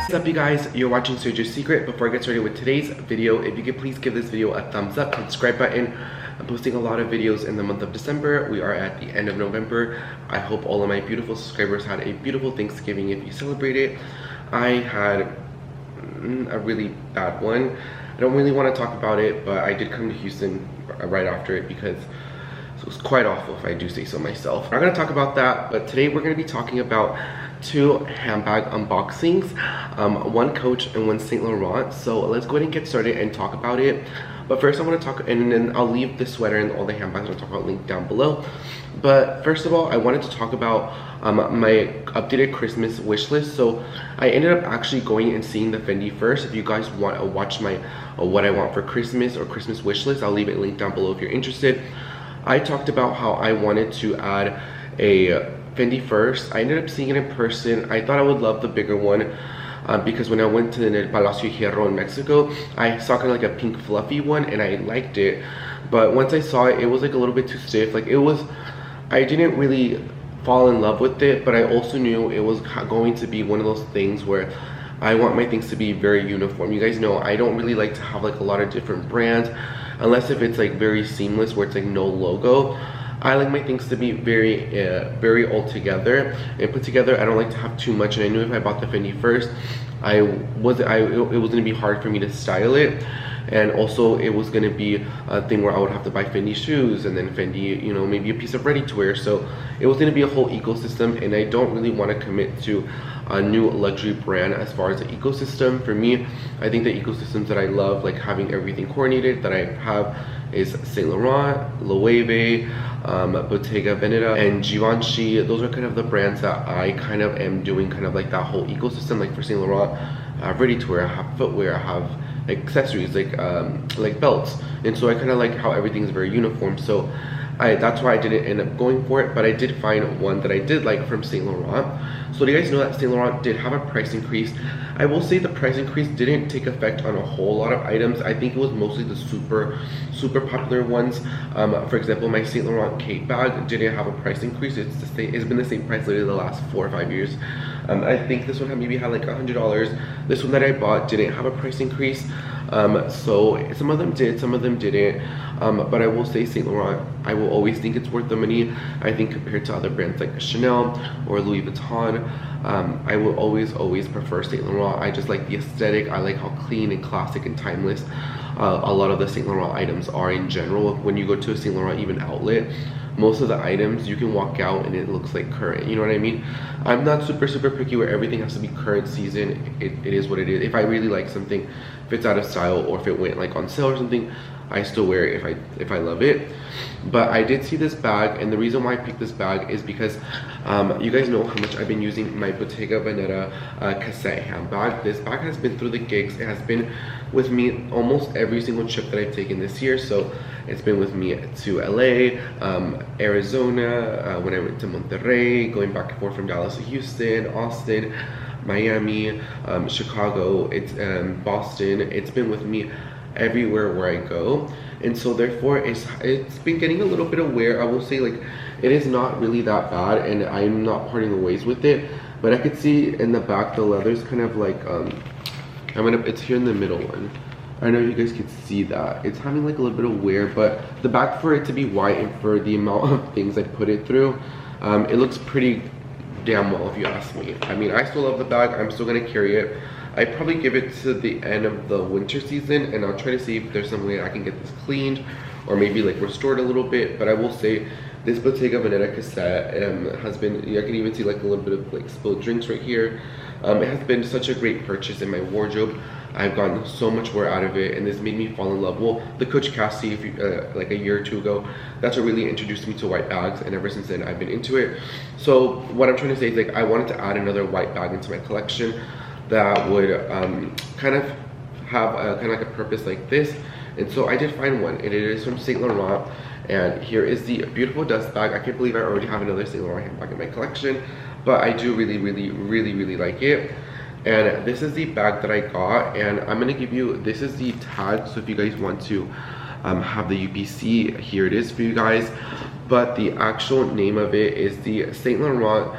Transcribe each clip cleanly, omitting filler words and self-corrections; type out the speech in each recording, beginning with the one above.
What's up, you guys? You're watching Sergio's Secret. Before I get started with today's video, if you could please give this video a thumbs up, subscribe button. I'm posting a lot of videos in the month of December. We are at the end of November. I hope all of my beautiful subscribers had a beautiful Thanksgiving if you celebrate it. I had a really bad one. I don't really want to talk about it, but I did come to Houston right after it because it was quite awful, if I do say so myself. I'm not going to talk about that, but today we're going to be talking about two handbag unboxings, one Coach and one Saint Laurent. So let's go ahead and get started and talk about it. But first I want to talk, and then I'll leave the sweater and all the handbags I'll talk about linked down below. But first of all, I wanted to talk about my updated Christmas wish list. So I ended up actually going and seeing the Fendi first. If you guys want to watch my what I want for Christmas or Christmas wish list, I'll leave it linked down below if you're interested. I talked about how I wanted to add a Fendi first. I ended up seeing it in person. I thought I would love the bigger one because when I went to the Palacio Hierro in Mexico, I saw kind of like a pink fluffy one and I liked it. But once I saw it, it was like a little bit too stiff. Like I didn't really fall in love with it, but I also knew it was going to be one of those things where I want my things to be very uniform. You guys know I don't really like to have like a lot of different brands unless if it's like very seamless where it's like no logo. I like my things to be very all together and put together. I don't like to have too much, and I knew if I bought the Fendi first, it was gonna be hard for me to style it, and also it was gonna be a thing where I would have to buy Fendi shoes and then Fendi, you know, maybe a piece of ready-to-wear. So it was gonna be a whole ecosystem, and I don't really want to commit to a new luxury brand as far as the ecosystem. For me, I think the ecosystems that I love, like having everything coordinated, that I have is Saint Laurent, Loewe, Bottega Veneta, and Givenchy. Those are kind of the brands that I kind of am doing kind of like that whole ecosystem. Like for Saint Laurent, I have ready-to-wear, I have footwear, I have accessories like belts, and so I kind of like how everything is very uniform. So that's why I didn't end up going for it, but I did find one that I did like from Saint Laurent. So do you guys know that Saint Laurent did have a price increase? I will say the price increase didn't take effect on a whole lot of items. I think it was mostly the super popular ones. For example, my Saint Laurent Kate bag didn't have a price increase. It's been the same price literally the last 4 or 5 years. I think this one maybe had like $100. This one that I bought didn't have a price increase. So some of them did, some of them didn't. But I will say Saint Laurent, I will always think it's worth the money. I think compared to other brands like Chanel or Louis Vuitton, I will always prefer Saint Laurent. I just like the aesthetic. I like how clean and classic and timeless a lot of the Saint Laurent items are in general. When you go to a Saint Laurent even outlet, most of the items you can walk out and it looks like current, you know what I mean? I'm not super picky where everything has to be current season. It is what it is. If I really like something, if it's out of style or if it went like on sale or something, I still wear it if I love it. But I did see this bag, and the reason why I picked this bag is because you guys know how much I've been using my Bottega Veneta cassette handbag. This bag has been through the gigs. It has been with me almost every single trip that I've taken this year. So it's been with me to LA, Arizona, when I went to Monterrey, going back and forth from Dallas to Houston, Austin, Miami, Chicago, it's Boston. It's been with me everywhere where I go, and so therefore it's been getting a little bit of wear. I will say, like, it is not really that bad, and I'm not parting ways with it. But I could see in the back the leather's kind of like it's here in the middle one. I don't know if you guys could see that it's having like a little bit of wear, but the back, for it to be white and for the amount of things I put it through, it looks pretty damn well if you ask me. I mean, I still love the bag. I'm still gonna carry it. I probably give it to the end of the winter season, and I'll try to see if there's some way I can get this cleaned or maybe like restored a little bit. But I will say this Bottega Veneta cassette has been, I can even see like a little bit of like spilled drinks right here. It has been such a great purchase in my wardrobe. I've gotten so much wear out of it, and this made me fall in love. Well, the Coach Cassie, like a year or two ago, that's what really introduced me to white bags, and ever since then I've been into it. So what I'm trying to say is, like, I wanted to add another white bag into my collection that would kind of have kind of like a purpose like this. And so I did find one, and it is from Saint Laurent, and here is the beautiful dust bag. I can't believe I already have another Saint Laurent handbag in my collection, but I do really like it. And this is the bag that I got, and I'm gonna give you, this is the tag, so if you guys want to have the UPC, here it is for you guys. but the actual name of it is the Saint Laurent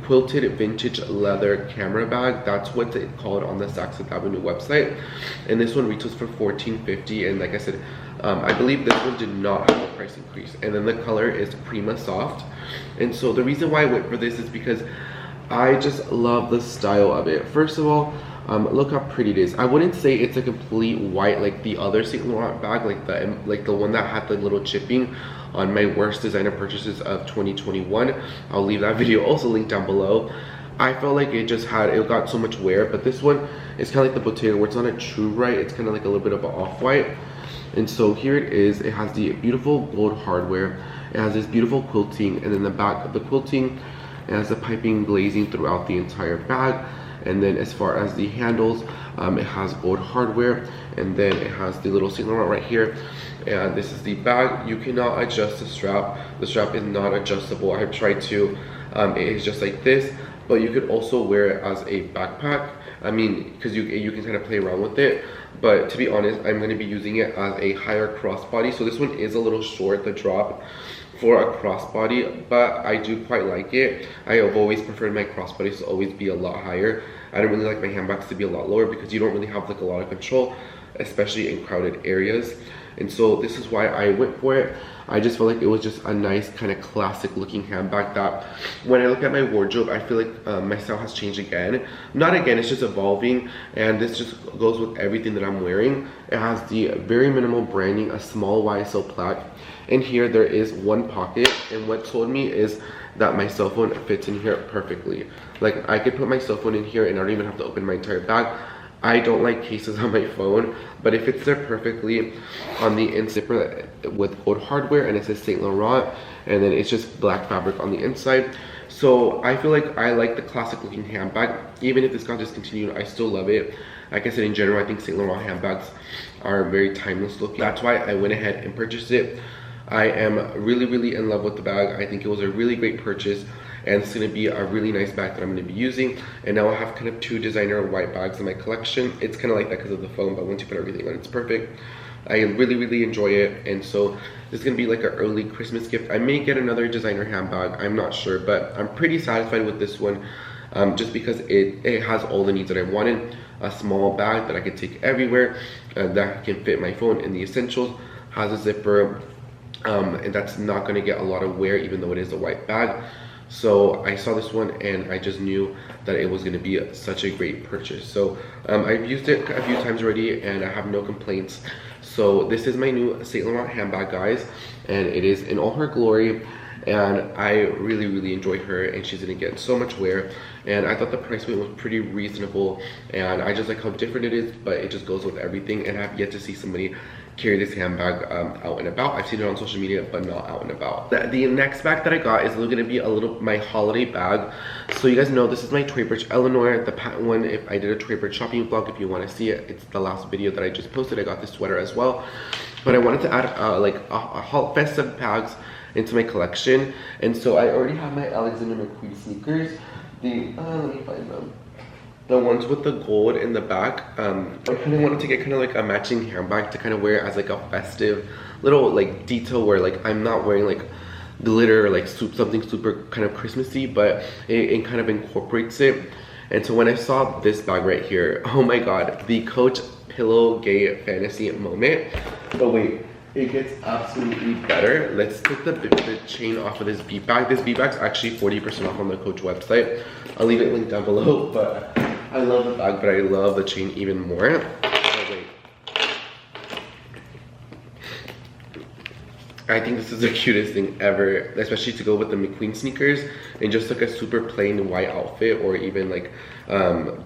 quilted vintage leather camera bag. That's what it's called on the Saks Fifth Avenue website, and this one retails for $14.50. And like I said, I believe this one did not have a price increase. And then the color is Prima Soft. And so the reason why I went for this is because I just love the style of it. First of all, look how pretty it is. I wouldn't say it's a complete white like the other Saint Laurent bag, like the one that had the little chipping on my worst designer purchases of 2021. I'll leave that video also linked down below. I felt like it got so much wear, but this one is kind of like the Bottega, where it's not a true white, it's kind of like a little bit of an off-white. And so here it is. It has the beautiful gold hardware. It has this beautiful quilting, and then the back of the quilting, it has the piping glazing throughout the entire bag. And then as far as the handles, it has gold hardware, and then it has the little Saint Laurent right here. And this is the bag. You cannot adjust the strap. The strap is not adjustable. I've tried to. It is just like this, but you could also wear it as a backpack. I mean, because you can kind of play around with it. But to be honest, I'm going to be using it as a higher crossbody. So this one is a little short, the drop, for a crossbody, but I do quite like it. I have always preferred my crossbodies to always be a lot higher. I don't really like my handbags to be a lot lower because you don't really have like a lot of control, especially in crowded areas. And so this is why I went for it. I just felt like it was just a nice kind of classic looking handbag that when I look at my wardrobe, I feel like my style has changed again. Not again, it's just evolving, and this just goes with everything that I'm wearing. It has the very minimal branding, a small YSL plaque. And here there is one pocket, and what told me is that my cell phone fits in here perfectly. Like I could put my cell phone in here and I don't even have to open my entire bag. I don't like cases on my phone, but it fits there perfectly on the zipper with gold hardware, and it says Saint Laurent, and then it's just black fabric on the inside. So I feel like I like the classic looking handbag. Even if this got discontinued, I still love it. Like I said, in general, I think Saint Laurent handbags are very timeless looking. That's why I went ahead and purchased it. I am really in love with the bag. I think it was a really great purchase, and it's going to be a really nice bag that I'm going to be using. And now I have kind of two designer white bags in my collection. It's kind of like that because of the foam, but once you put everything on, it's perfect. I really enjoy it, and so this is going to be like an early Christmas gift. I may get another designer handbag, I'm not sure, but I'm pretty satisfied with this one, just because it has all the needs that I wanted. A small bag that I can take everywhere, that can fit my phone in the essentials, has a zipper, and that's not going to get a lot of wear even though it is a white bag. So I saw this one and I just knew that it was going to be such a great purchase. So I've used it a few times already and I have no complaints. So this is my new Saint Laurent handbag, guys, and it is in all her glory, and I really enjoy her, and she's going to get so much wear. And I thought the price point was pretty reasonable, and I just like how different it is, but it just goes with everything. And I've yet to see somebody carry this handbag out and about. I've seen it on social media, but not out and about. The next bag that I got is going to be my holiday bag. So you guys know this is my Tory Burch Eleanor, the patent one. If I did a Tory Burch shopping vlog, if you want to see it, it's the last video that I just posted. I got this sweater as well, but I wanted to add like a festive bags into my collection, and so I already have my Alexander McQueen sneakers. Let me find them. The ones with the gold in the back. I kind of wanted to get kind of like a matching handbag to kind of wear as like a festive little like detail where like I'm not wearing like glitter or like something super kind of Christmassy, but it kind of incorporates it. And so when I saw this bag right here, oh my god, the Coach Pillow Gay Fantasy moment. But wait, it gets absolutely better. Let's take the chain off of this bead bag. This bead bag's actually 40% off on the Coach website. I'll leave it linked down below, but I love the bag, but I love the chain even more. Oh, wait. I think this is the cutest thing ever, especially to go with the McQueen sneakers and just like a super plain white outfit, or even like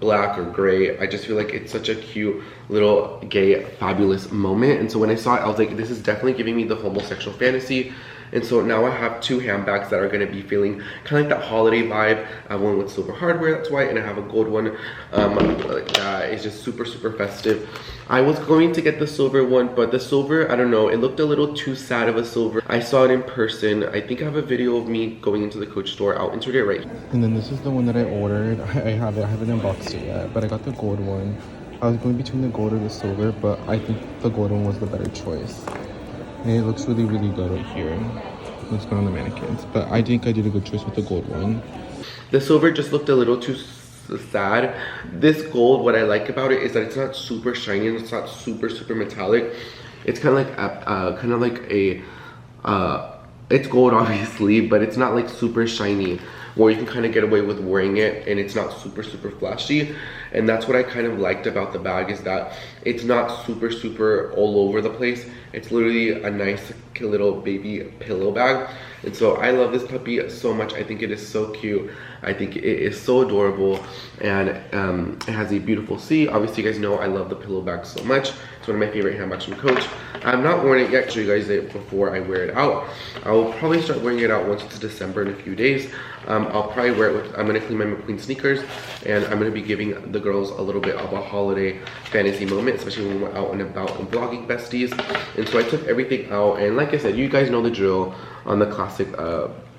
black or gray. I just feel like it's such a cute little gay fabulous moment. And so when I saw it, I was like, this is definitely giving me the homosexual fantasy. And so now I have two handbags that are going to be feeling kind of like that holiday vibe. I have one with silver hardware, that's white, and I have a gold one that is just super festive. I was going to get the silver one, but the silver, I don't know, it looked a little too sad of a silver. I saw it in person. I think I have a video of me going into the Coach store. I'll insert it right here. And then this is the one that I ordered. I haven't unboxed it yet, but I got the gold one. I was going between the gold or the silver, but I think the gold one was the better choice. And it looks really good right here. looks good on the mannequins. But I think I did a good choice with the gold one. The silver just looked a little too sad. This gold, what I like about it is that it's not super shiny and it's not super metallic. It's kind of like a it's gold obviously, but it's not like super shiny where you can kind of get away with wearing it and it's not super flashy. And that's what I kind of liked about the bag, is that it's not super all over the place. It's literally a nice little baby pillow bag. And so I love this puppy so much. I think it is so cute. I think it is so adorable, and it has a beautiful C. Obviously, you guys know I love the pillow bag so much. It's one of my favorite handbags from Coach. I've not worn it yet to show you guys it before I wear it out. I will probably start wearing it out once it's December in a few days. I'll probably wear it with, I'm gonna clean my McQueen sneakers, and I'm gonna be giving the girls a little bit of a holiday fantasy moment, especially when we're out and about and vlogging besties. And so I took everything out, and like I said, you guys know the drill on the classic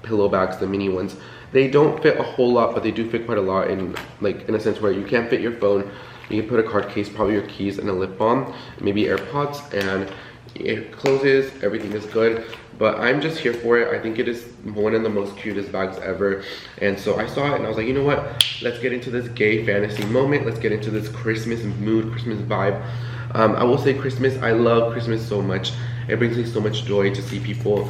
pillow bags, the mini ones. They don't fit a whole lot, but they do fit quite a lot in a sense where you can't fit your phone. You can put a card case, probably your keys, and a lip balm, maybe AirPods, and it closes, everything is good. But I'm just here for it. I think it is one of the most cutest bags ever. And so I saw it and I was like, you know what? Let's get into this gay fantasy moment. Let's get into this Christmas mood, Christmas vibe. I will say Christmas, I love Christmas so much. It brings me so much joy to see people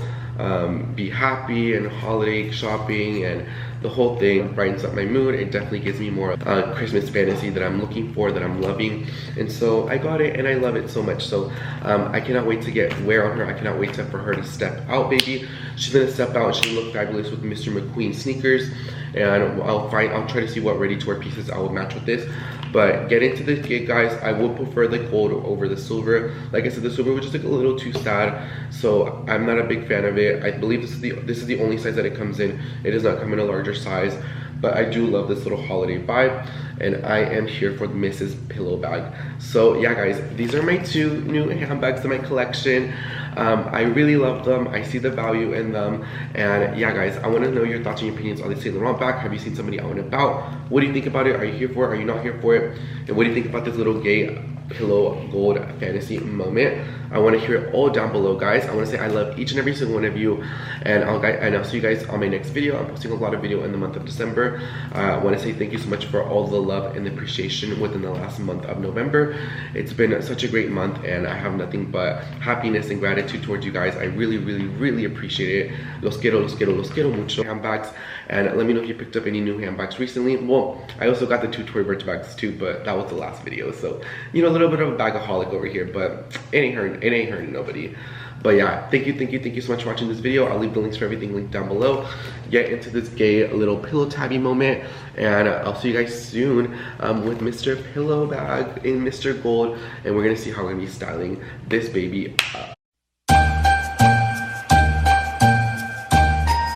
be happy and holiday shopping, and the whole thing brightens up my mood. It definitely gives me more Christmas fantasy that I'm looking for, that I'm loving. And so I got it and I love it so much. So I cannot wait to get wear on her. I cannot wait for her to step out, baby. She's gonna step out and she'll look fabulous with Mr. McQueen sneakers. And I'll try to see what ready to wear pieces I will match with this. But get into this gig, guys. I would prefer the gold over the silver. Like I said, the silver was just like a little too sad, so I'm not a big fan of it. I believe this is the only size that it comes in. It does not come in a larger size, but I do love this little holiday vibe, and I am here for the Mrs. Pillow bag. So yeah, guys, these are my two new handbags in my collection. I really love them. I see the value in them. And yeah, guys, I want to know your thoughts and your opinions on the Saint Laurent bag. Have you seen somebody out and about? What do you think about it? Are you here for it? Are you not here for it? And what do you think about this little gay pillow gold fantasy moment? I want to hear it all down below, guys. I want to say I love each and every single one of you, and I'll see you guys on my next video. I'm posting a lot of video in the month of December. I want to say thank you so much for all the love and the appreciation within the last month of November. It's been such a great month, and I have nothing but happiness and gratitude towards you guys. I really appreciate it. Los quiero mucho. Handbags, and let me know if you picked up any new handbags recently. Well, I also got the two Tory Burch bags too, but that was the last video, so you know, a little bit of a bagaholic over here, but it ain't hurting nobody. But yeah, thank you so much for watching this video. I'll leave the links for everything linked down below. Get into this gay little pillow tabby moment, and I'll see you guys soon with Mr. Pillow bag in Mr. Gold, and we're gonna see how we're gonna be styling this baby up.